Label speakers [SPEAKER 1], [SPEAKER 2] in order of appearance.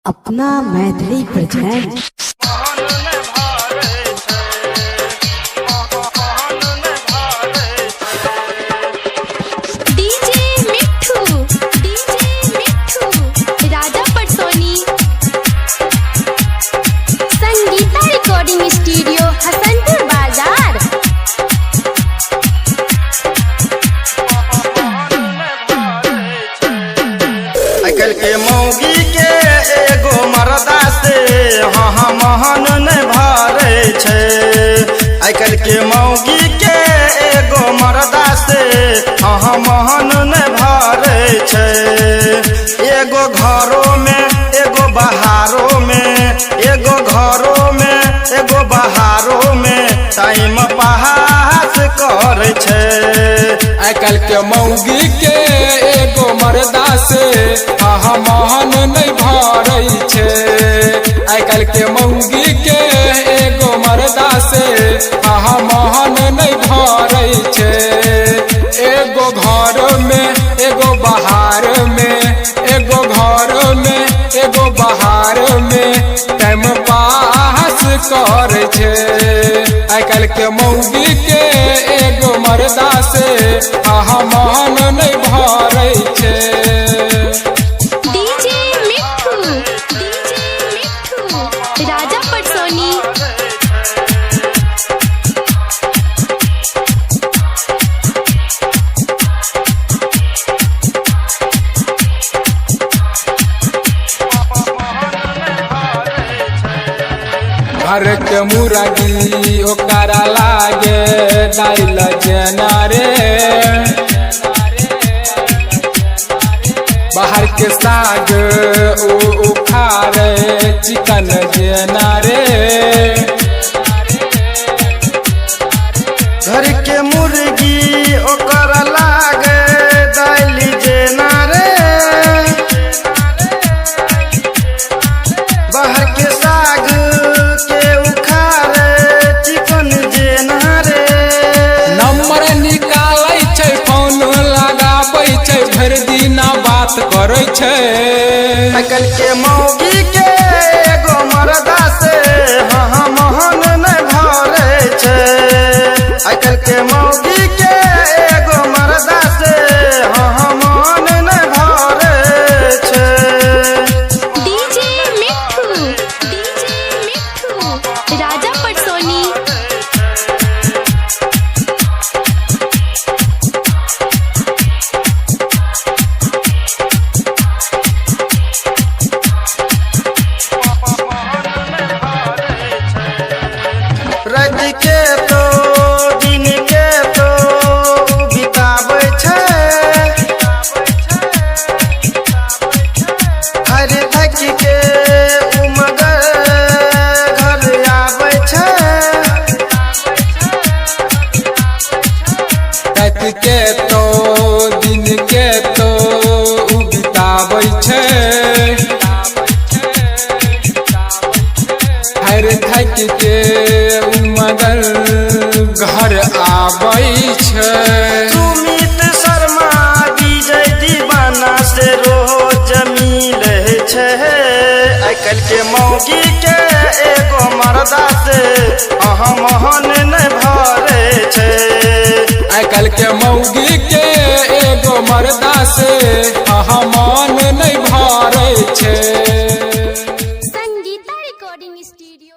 [SPEAKER 1] अपना मैथिली प्रेजेंट।
[SPEAKER 2] राजा पटसोनी Sangeeta recording studio Hasanpur बाजार।
[SPEAKER 3] आजकल के मौगी के एगो मरदा से हाँ महन नहीं भरे छे। आजकल के मौगी के एगो मरदा से हाँ महन नहीं भरे छे। एगो घरों में एगो बहारों में, एगो घरों में एगो बहारों में टाइम पास करे छे।
[SPEAKER 4] आजकल के मौगी के एगो मरदा से हाँ महन नहीं भरे छे। आजकल के मौगी के एगो मरदा से हाँ महन नहीं भरे छे। एगो घर में एगो बहार में, एगो घर में एगो बहार में टाइम पास करे छे। आजकल के मौगी के एगो मरदा से हाँ महन नहीं भरे छे।
[SPEAKER 2] राजा पटसोनी
[SPEAKER 4] घर के मुर्गी ओकरा लागे डाल जना रे। बाहर के साग उखाड़े चिकन जना रे।
[SPEAKER 3] घर के मुर्गी ओकर लागे दाल जेना रे। बाहर के साग के उखाड़े चिकन जेना रे।
[SPEAKER 4] नंबर निकालै छै, फोन लगाबै छै, भर दिना बात करै छै।
[SPEAKER 3] आजकल के मौगी के एगो मरदा से हाँ महन नहीं भरे छे। आजकल के मौगी के एगो मरदा से हाँ महन नहीं भरे छे।
[SPEAKER 2] राजा पटसोनी
[SPEAKER 3] रात के तो दिन के तो बिताबै छै। हर थक के उमगर घर आबै छै।
[SPEAKER 4] रात के तो दिन के तो बिताबै छै। हर थक के मगर घर आबै छै।
[SPEAKER 3] सुमित शर्मा विजय दीवाना से रोज मिले छै। आजकल के मौगी के एगो मरदा से हाँ महन नहीं भरे छे।
[SPEAKER 4] आजकल के मौगी के एगो मरदा से हाँ मन नहीं भरे छे।
[SPEAKER 2] Sangeeta recording studio.